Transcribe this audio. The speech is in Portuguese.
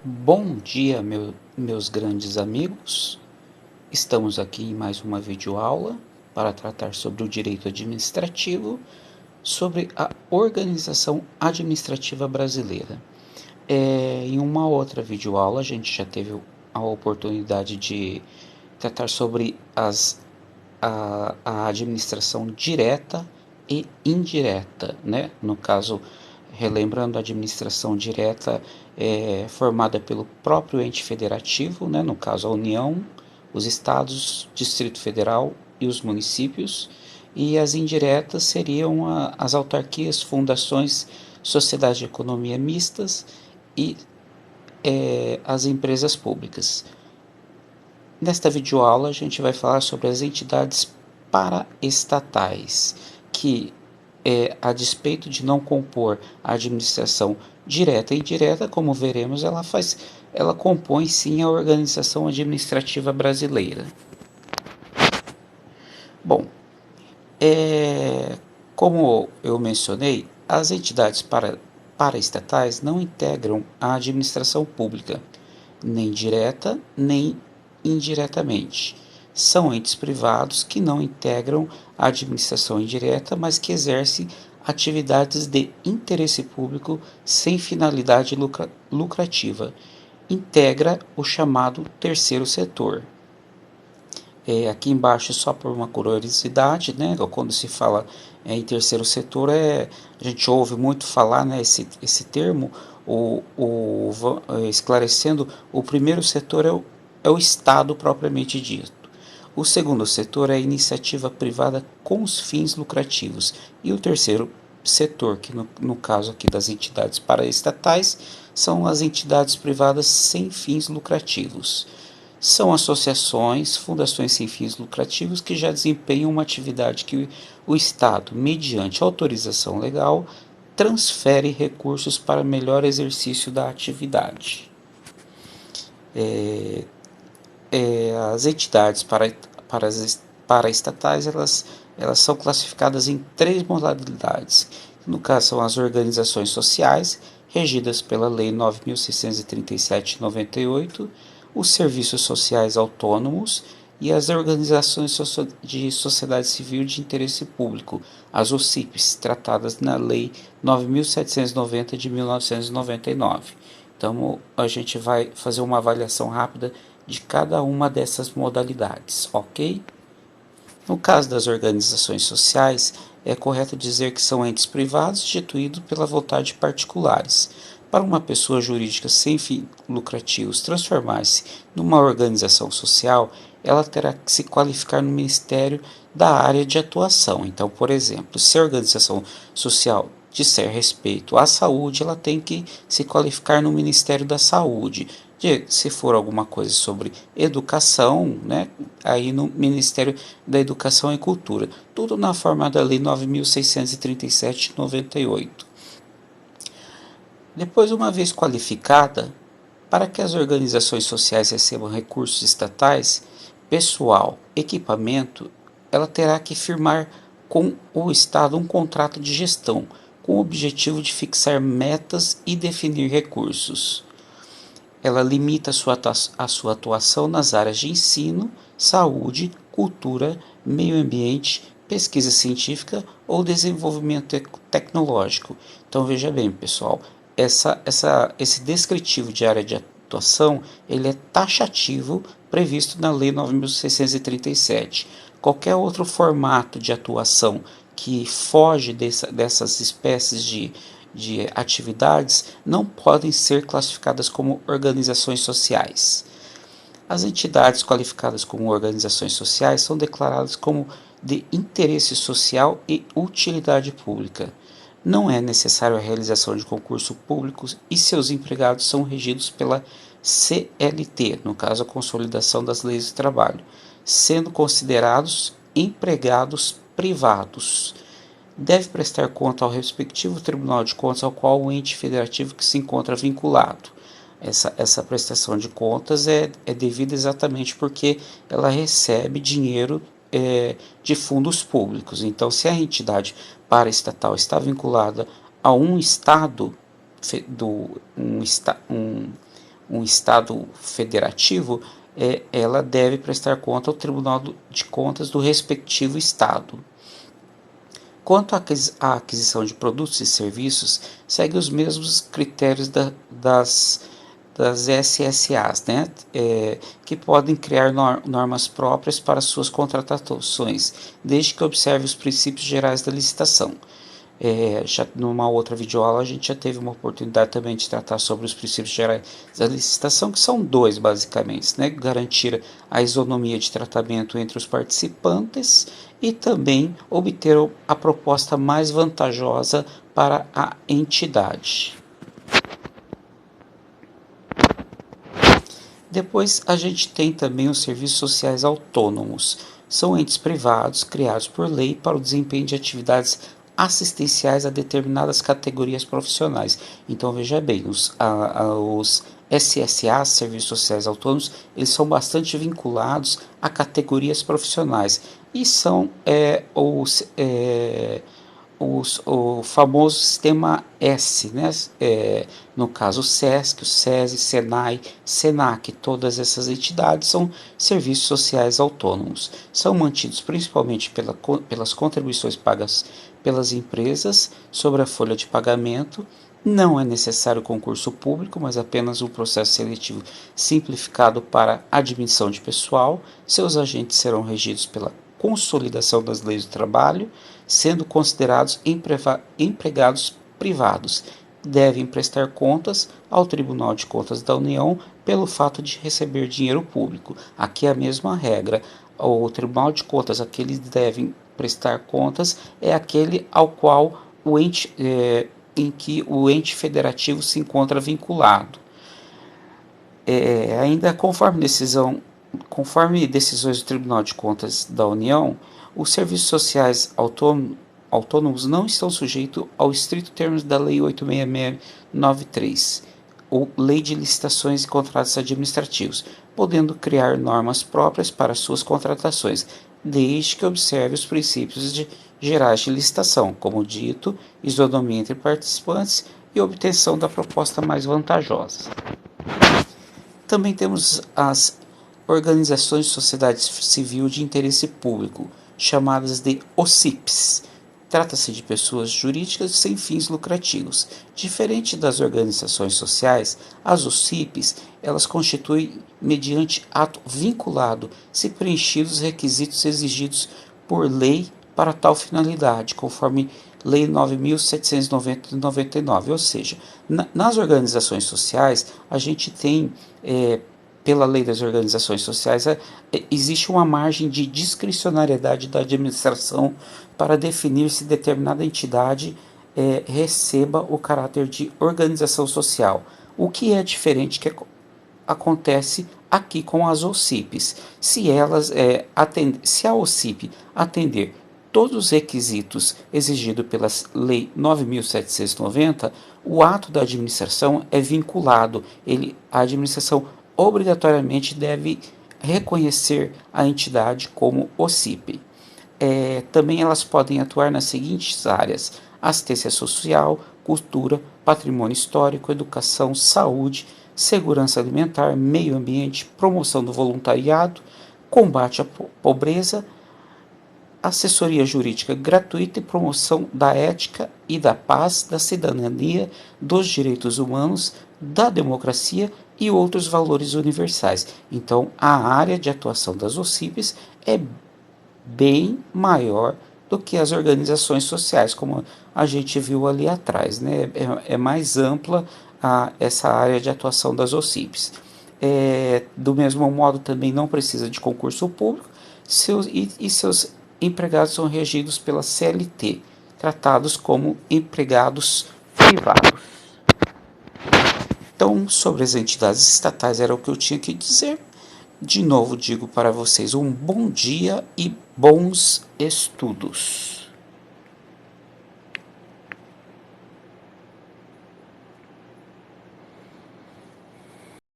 Bom dia, meus grandes amigos. Estamos aqui em mais uma videoaula para tratar sobre o direito administrativo, sobre a organização administrativa brasileira. Em uma outra videoaula, a gente já teve a oportunidade de tratar sobre a administração direta e indireta, né? No caso, relembrando, a administração direta é formada pelo próprio ente federativo, né? No caso, a União, os estados, Distrito Federal e os municípios, e as indiretas seriam as autarquias, fundações, sociedades de economia mistas e as empresas públicas. Nesta videoaula a gente vai falar sobre as entidades paraestatais, que a despeito de não compor a administração direta e indireta, como veremos, ela compõe sim a organização administrativa brasileira. Bom, como eu mencionei, as entidades paraestatais não integram a administração pública, nem direta nem indiretamente. São entes privados que não integram a administração indireta, mas que exercem atividades de interesse público sem finalidade lucrativa. Integra o chamado terceiro setor. Aqui embaixo, só por uma curiosidade, né, quando se fala em terceiro setor, a gente ouve muito falar, né, esse termo, esclarecendo, o primeiro setor é o Estado propriamente dito. O segundo setor é a iniciativa privada com os fins lucrativos. E o terceiro setor, que no caso aqui das entidades paraestatais, são as entidades privadas sem fins lucrativos. São associações, fundações sem fins lucrativos que já desempenham uma atividade que o Estado, mediante autorização legal, transfere recursos para melhor exercício da atividade. As entidades paraestatais elas são classificadas em três modalidades. No caso, são as organizações sociais, regidas pela Lei 9.637 de 98, os serviços sociais autônomos e as organizações de sociedade civil de interesse público, as OCIPs, tratadas na Lei 9.790 de 1999. Então, a gente vai fazer uma avaliação rápida de cada uma dessas modalidades, ok? No caso das organizações sociais, é correto dizer que são entes privados instituídos pela vontade de particulares. Para uma pessoa jurídica sem fins lucrativos transformar-se numa organização social, ela terá que se qualificar no Ministério da área de atuação. Então, por exemplo, se a organização social disser respeito à saúde, ela tem que se qualificar no Ministério da Saúde. Se for alguma coisa sobre educação, né, aí no Ministério da Educação e Cultura. Tudo na forma da Lei 9.637 de 98. Depois, uma vez qualificada, para que as organizações sociais recebam recursos estatais, pessoal, equipamento, ela terá que firmar com o Estado um contrato de gestão, com o objetivo de fixar metas e definir recursos. Ela limita a sua atuação nas áreas de ensino, saúde, cultura, meio ambiente, pesquisa científica ou desenvolvimento tecnológico. Então veja bem, pessoal, esse descritivo de área de atuação ele é taxativo previsto na Lei 9.637. Qualquer outro formato de atuação que foge dessas espécies de atividades não podem ser classificadas como organizações sociais. As entidades qualificadas como organizações sociais são declaradas como de interesse social e utilidade pública. Não é necessário a realização de concurso público e seus empregados são regidos pela CLT, no caso a Consolidação das Leis do Trabalho, sendo considerados empregados privados. Deve prestar conta ao respectivo Tribunal de Contas ao qual o ente federativo que se encontra vinculado. Essa prestação de contas é devida exatamente porque ela recebe dinheiro de fundos públicos. Então, se a entidade paraestatal está vinculada a um estado, um Estado federativo, ela deve prestar conta ao Tribunal de Contas do respectivo Estado. Quanto à aquisição de produtos e serviços, segue os mesmos critérios das SSAs, né? Que podem criar normas próprias para suas contratações, desde que observe os princípios gerais da licitação. Já numa outra videoaula a gente já teve uma oportunidade também de tratar sobre os princípios gerais da licitação, que são dois basicamente, né? Garantir a isonomia de tratamento entre os participantes e também obter a proposta mais vantajosa para a entidade. Depois a gente tem também os serviços sociais autônomos. São entes privados criados por lei para o desempenho de atividades assistenciais a determinadas categorias profissionais. Então veja bem, os SSA, Serviços Sociais Autônomos, eles são bastante vinculados a categorias profissionais e são o famoso sistema S, né? No caso o SESC, o SESI, SENAI, SENAC, todas essas entidades são serviços sociais autônomos. São mantidos principalmente pelas contribuições pagas pelas empresas sobre a folha de pagamento. Não é necessário concurso público, mas apenas um processo seletivo simplificado para admissão de pessoal. Seus agentes serão regidos pela consolidação das leis do trabalho, sendo considerados empregados privados. Devem prestar contas ao Tribunal de Contas da União pelo fato de receber dinheiro público. Aqui é a mesma regra. O Tribunal de Contas a que eles devem prestar contas é aquele ao qual em que o ente federativo se encontra vinculado. Ainda conforme decisões do Tribunal de Contas da União, os serviços sociais autônomos não estão sujeitos ao estrito termo da Lei 86693, ou Lei de Licitações e Contratos Administrativos, podendo criar normas próprias para suas contratações, desde que observe os princípios gerais de licitação, como dito, isonomia entre participantes e obtenção da proposta mais vantajosa. Também temos as organizações de sociedade civil de interesse público, chamadas de OCIPs. Trata-se de pessoas jurídicas sem fins lucrativos. Diferente das organizações sociais, as OCIPs, elas constituem mediante ato vinculado, se preenchidos os requisitos exigidos por lei para tal finalidade, conforme Lei 9.790 de 99. Ou seja, nas organizações sociais, a gente tem, pela lei das organizações sociais, existe uma margem de discricionariedade da administração para definir se determinada entidade receba o caráter de organização social, o que é diferente que acontece aqui com as OCIPs. Se a OCIP atender todos os requisitos exigidos pela Lei 9.790, o ato da administração é vinculado. A administração obrigatoriamente deve reconhecer a entidade como OCIP. Também elas podem atuar nas seguintes áreas: assistência social, cultura, patrimônio histórico, educação, saúde, segurança alimentar, meio ambiente, promoção do voluntariado, combate à pobreza, assessoria jurídica gratuita e promoção da ética e da paz, da cidadania, dos direitos humanos, da democracia e outros valores universais. Então, a área de atuação das OCIPs é bem maior do que as organizações sociais, como a gente viu ali atrás, né? É mais ampla essa área de atuação das OCIPs. Do mesmo modo, também não precisa de concurso público, seus empregados são regidos pela CLT, tratados como empregados privados. Então, sobre as entidades estatais era o que eu tinha que dizer. De novo digo para vocês um bom dia e bons estudos.